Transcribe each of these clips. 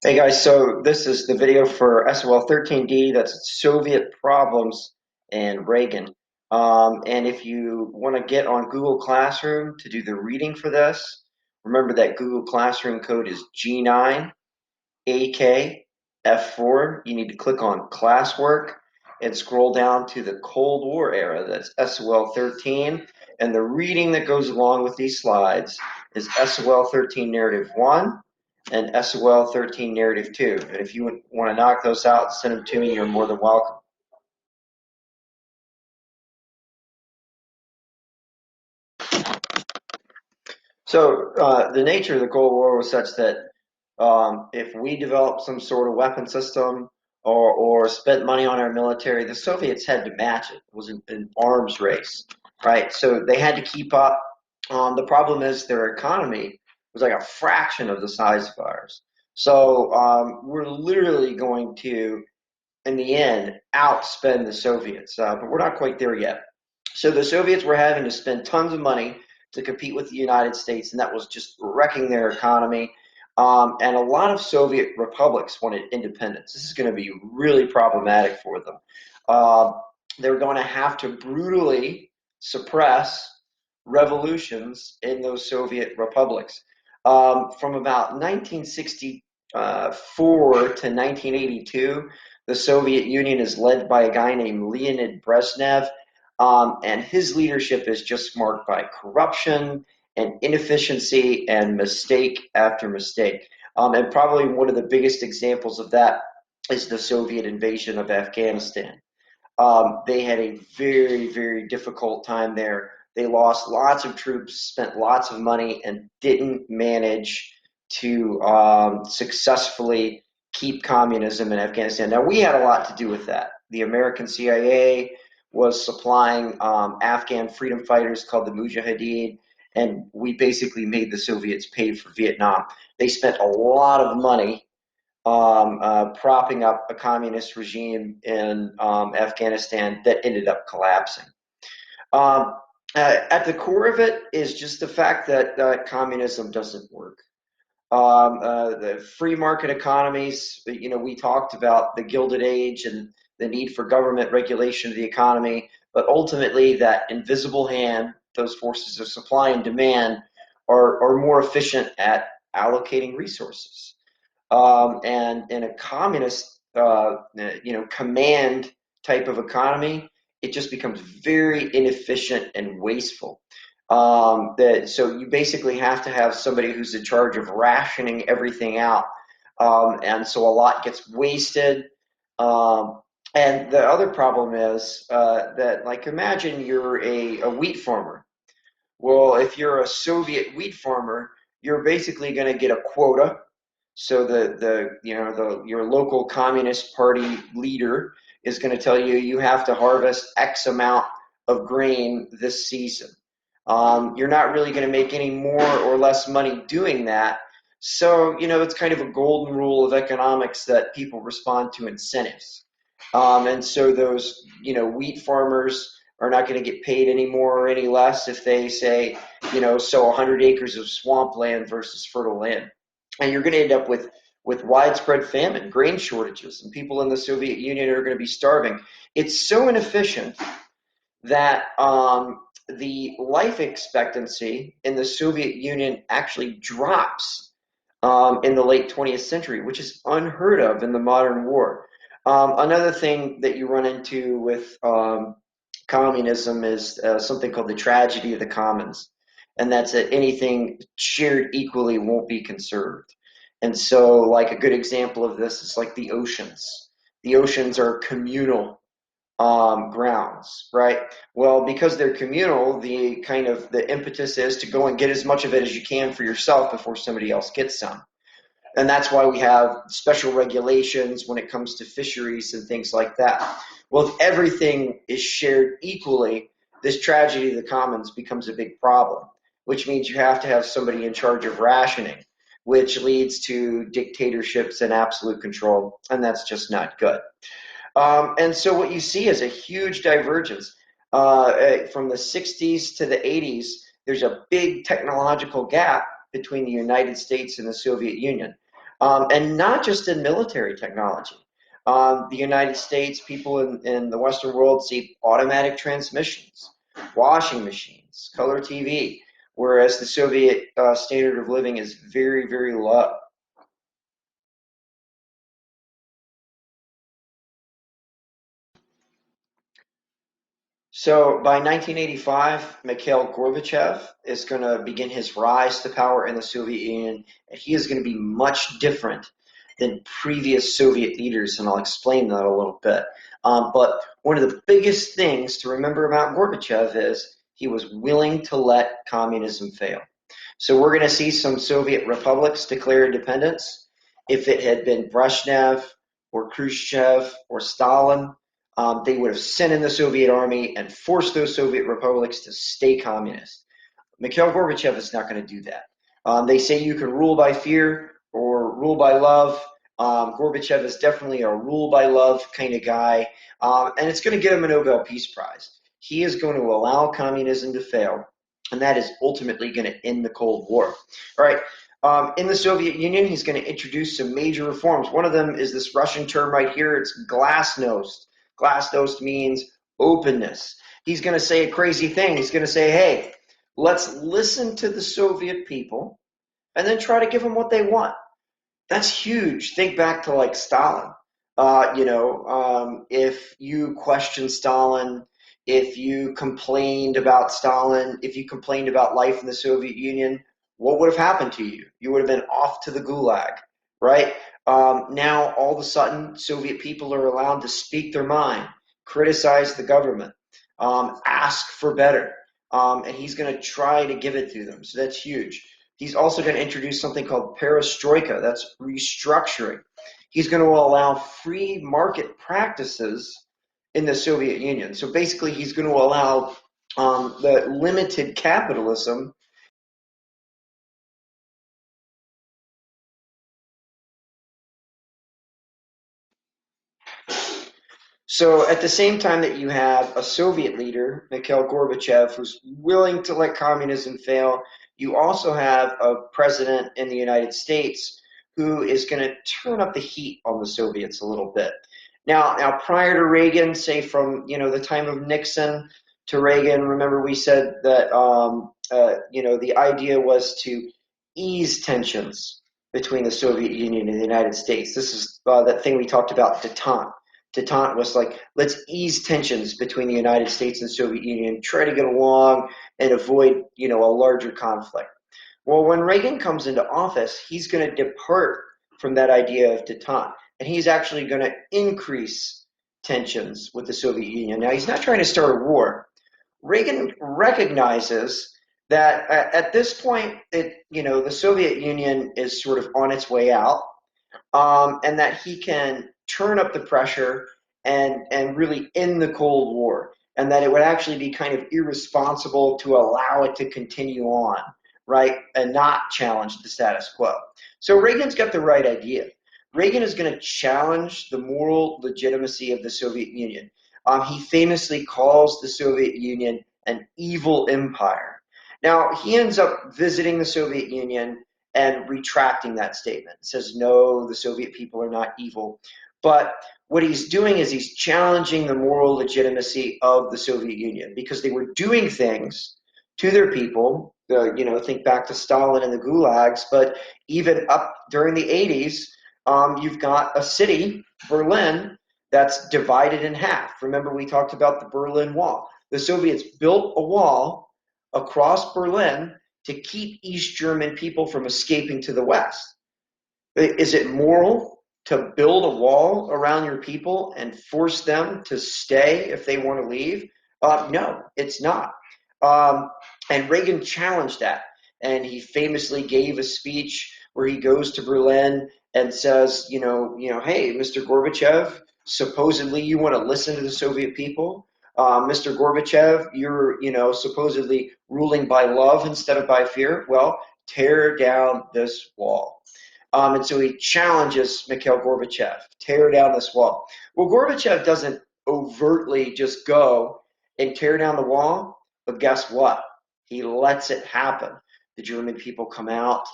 Hey guys, so this is the video for SOL13D, that's Soviet Problems and Reagan. And if you want to get on Google Classroom to do the reading for this, remember that Google Classroom code is G9AKF4. You need to click on Classwork and scroll down to the Cold War era, that's SOL13. And the reading that goes along with these slides is SOL13 Narrative 1 and SOL13 Narrative 2. And if you want to knock those out and send them to me, you're more than welcome. So the nature of the Cold War was such that if we developed some sort of weapon system or spent money on our military, the Soviets had to match it. It was an arms race, right? So they had to keep up. The problem is their economy was like a fraction of the size of ours. So we're literally going to, in the end, outspend the Soviets, but we're not quite there yet. So the Soviets were having to spend tons of money to compete with the United States, and that was just wrecking their economy. And a lot of Soviet republics wanted independence. This is going to be really problematic for them. Uh, they're going to have to brutally suppress revolutions in those Soviet republics. From about 1964 to 1982, the Soviet Union is led by a guy named Leonid Brezhnev, and his leadership is just marked by corruption and inefficiency and mistake after mistake. And probably one of the biggest examples of that is the Soviet invasion of Afghanistan. They had a very, very difficult time there. They lost lots of troops, spent lots of money, and didn't manage to successfully keep communism in Afghanistan. Now, we had a lot to do with that. The American CIA was supplying Afghan freedom fighters called the Mujahideen, and we basically made the Soviets pay for Vietnam. They spent a lot of money propping up a communist regime in Afghanistan that ended up collapsing. Um, at the core of it is just the fact that communism doesn't work. The free market economies, we talked about the Gilded Age and the need for government regulation of the economy, but ultimately that invisible hand, those forces of supply and demand, are more efficient at allocating resources. And in a communist, command type of economy, it just becomes very inefficient and wasteful. So you basically have to have somebody who's in charge of rationing everything out, and so a lot gets wasted. And the other problem is that, like, imagine you're a wheat farmer. Well, if you're a Soviet wheat farmer, you're basically going to get a quota. So your local Communist Party leader is going to tell you you have to harvest X amount of grain this season. You're not really going to make any more or less money doing that. So, it's kind of a golden rule of economics that people respond to incentives. And so those, wheat farmers are not going to get paid any more or any less if they say, sow 100 acres of swampland versus fertile land. And you're going to end up with widespread famine, grain shortages, and people in the Soviet Union are going to be starving. It's so inefficient that the life expectancy in the Soviet Union actually drops in the late 20th century, which is unheard of in the modern war. Another thing that you run into with communism is something called the tragedy of the commons, and that's that anything shared equally won't be conserved. And so, like, a good example of this is like the oceans. The oceans are communal grounds, right? Well, because they're communal, the impetus is to go and get as much of it as you can for yourself before somebody else gets some. And that's why we have special regulations when it comes to fisheries and things like that. Well, if everything is shared equally, this tragedy of the commons becomes a big problem, which means you have to have somebody in charge of rationing, which leads to dictatorships and absolute control, and that's just not good. And so what you see is a huge divergence. From the 60s to the 80s, there's a big technological gap between the United States and the Soviet Union. and not just in military technology. The United States, people in the Western world see automatic transmissions, washing machines, color TV, whereas the Soviet standard of living is very, very low. So by 1985, Mikhail Gorbachev is going to begin his rise to power in the Soviet Union, and he is going to be much different than previous Soviet leaders, and I'll explain that a little bit. But one of the biggest things to remember about Gorbachev is he was willing to let communism fail. So we're going to see some Soviet republics declare independence. If it had been Brezhnev or Khrushchev or Stalin, they would have sent in the Soviet army and forced those Soviet republics to stay communist. Mikhail Gorbachev is not going to do that. They say you can rule by fear or rule by love. Gorbachev is definitely a rule by love kind of guy, and it's going to give him a Nobel Peace Prize. He is going to allow communism to fail, and that is ultimately going to end the Cold War. All right. In the Soviet Union, he's going to introduce some major reforms. One of them is this Russian term right here. It's glasnost. Glasnost means openness. He's going to say a crazy thing. He's going to say, hey, let's listen to the Soviet people and then try to give them what they want. That's huge. Think back to like Stalin. If you question Stalin, if you complained about Stalin, if you complained about life in the Soviet Union, what would have happened to you? You would have been off to the gulag, right? Now, all of a sudden, Soviet people are allowed to speak their mind, criticize the government, ask for better, and he's going to try to give it to them. So that's huge. He's also going to introduce something called perestroika. That's restructuring. He's going to allow free market practices in the Soviet Union. So basically, he's going to allow the limited capitalism. So at the same time that you have a Soviet leader, Mikhail Gorbachev, who's willing to let communism fail, you also have a president in the United States who is going to turn up the heat on the Soviets a little bit. Now, prior to Reagan, say from the time of Nixon to Reagan, remember we said that the idea was to ease tensions between the Soviet Union and the United States. This is that thing we talked about, détente. Détente was like, let's ease tensions between the United States and the Soviet Union, try to get along and avoid, a larger conflict. Well, when Reagan comes into office, he's going to depart from that idea of détente, and he's actually going to increase tensions with the Soviet Union. Now, he's not trying to start a war. Reagan recognizes that at this point, the Soviet Union is sort of on its way out, and that he can turn up the pressure and really end the Cold War, and that it would actually be kind of irresponsible to allow it to continue on, right, and not challenge the status quo. So Reagan's got the right idea. Reagan is going to challenge the moral legitimacy of the Soviet Union. He famously calls the Soviet Union an evil empire. Now, he ends up visiting the Soviet Union and retracting that statement. Says, no, the Soviet people are not evil. But what he's doing is he's challenging the moral legitimacy of the Soviet Union because they were doing things to their people. Think back to Stalin and the gulags, but even up during the 80s, you've got a city, Berlin, that's divided in half. Remember, we talked about the Berlin Wall. The Soviets built a wall across Berlin to keep East German people from escaping to the West. Is it moral to build a wall around your people and force them to stay if they want to leave? No, it's not. And Reagan challenged that. And he famously gave a speech where he goes to Berlin and says, hey, Mr. Gorbachev, supposedly you want to listen to the Soviet people. Mr. Gorbachev, you're, supposedly ruling by love instead of by fear. Well, tear down this wall. And so he challenges Mikhail Gorbachev, tear down this wall. Well, Gorbachev doesn't overtly just go and tear down the wall, but guess what? He lets it happen. The German people come out,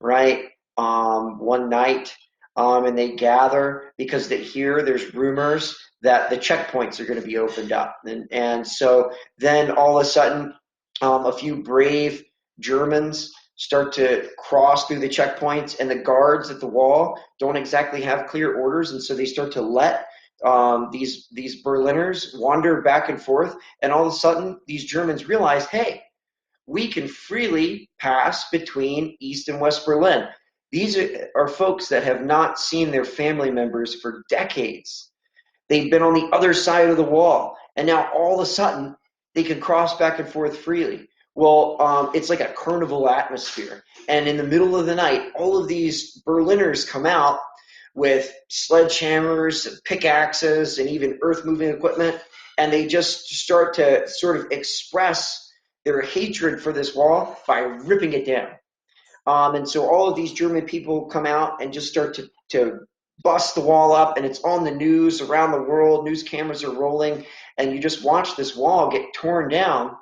right? one night, and they gather because they hear there's rumors that the checkpoints are going to be opened up. And so then all of a sudden, a few brave Germans start to cross through the checkpoints, and the guards at the wall don't exactly have clear orders, and so they start to let these Berliners wander back and forth, and all of a sudden these Germans realize, hey, we can freely pass between East and West Berlin. These are folks that have not seen their family members for decades. They've been on the other side of the wall, and now all of a sudden they can cross back and forth freely. Well, it's like a carnival atmosphere. And in the middle of the night, all of these Berliners come out with sledgehammers, pickaxes, and even earth moving equipment, and they just start to sort of express their hatred for this wall by ripping it down. And so all of these German people come out and just start to bust the wall up, and it's on the news around the world. News cameras are rolling, and you just watch this wall get torn down,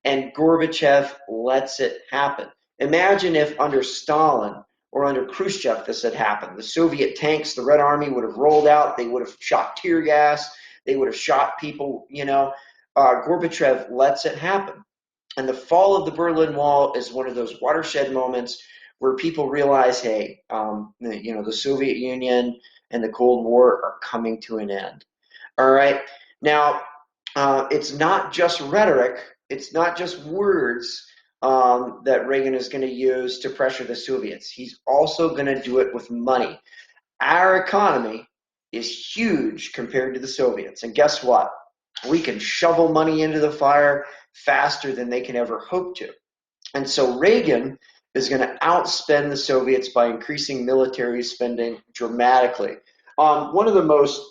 and Gorbachev lets it happen. Imagine if under Stalin or under Khrushchev this had happened. The Soviet tanks, the Red Army would have rolled out. They would have shot tear gas. They would have shot people, you know. Gorbachev lets it happen. And the fall of the Berlin Wall is one of those watershed moments where people realize, hey, the Soviet Union and the Cold War are coming to an end. All right. Now, it's not just rhetoric. It's not just words that Reagan is going to use to pressure the Soviets. He's also going to do it with money. Our economy is huge compared to the Soviets. And guess what? We can shovel money into the fire faster than they can ever hope to. And so Reagan is going to outspend the Soviets by increasing military spending dramatically. One of the most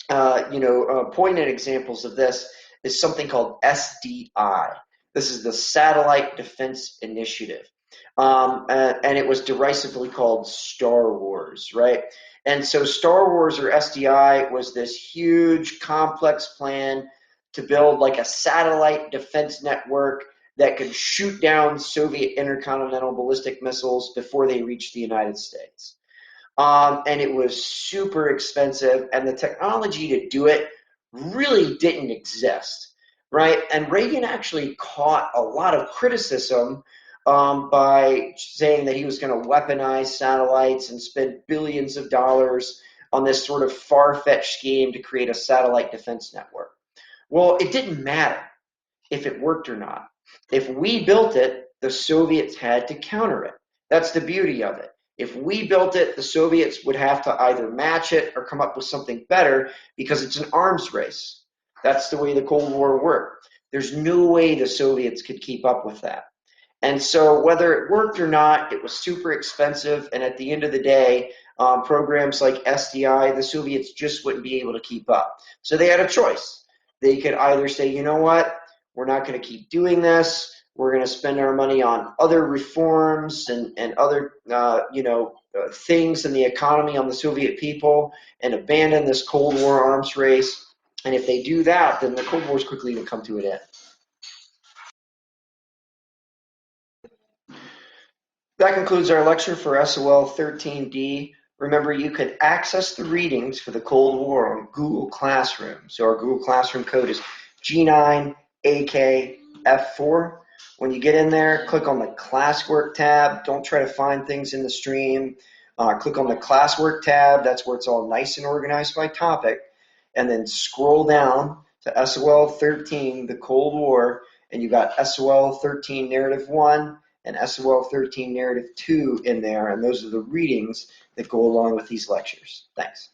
poignant examples of this is something called SDI. This is the Satellite Defense Initiative. And it was derisively called Star Wars, right? And so Star Wars, or SDI, was this huge, complex plan to build like a satellite defense network that could shoot down Soviet intercontinental ballistic missiles before they reached the United States. And it was super expensive, and the technology to do it really didn't exist, right? And Reagan actually caught a lot of criticism by saying that he was going to weaponize satellites and spend billions of dollars on this sort of far-fetched scheme to create a satellite defense network. Well, it didn't matter if it worked or not. If we built it, the Soviets had to counter it. That's the beauty of it. If we built it, the Soviets would have to either match it or come up with something better, because it's an arms race. That's the way the Cold War worked. There's no way the Soviets could keep up with that. And so whether it worked or not, it was super expensive. And at the end of the day, programs like SDI, the Soviets just wouldn't be able to keep up. So they had a choice. They could either say, you know what, we're not going to keep doing this. We're going to spend our money on other reforms and other, things in the economy, on the Soviet people, and abandon this Cold War arms race. And if they do that, then the Cold War is quickly going to come to an end. That concludes our lecture for SOL 13D. Remember, you can access the readings for the Cold War on Google Classroom. So our Google Classroom code is G9AKF4. When you get in there, click on the Classwork tab. Don't try to find things in the stream. Click on the Classwork tab. That's where it's all nice and organized by topic. And then scroll down to SOL 13, the Cold War, and you got SOL 13 Narrative 1 and SOL 13 Narrative 2 in there, and those are the readings that go along with these lectures. Thanks.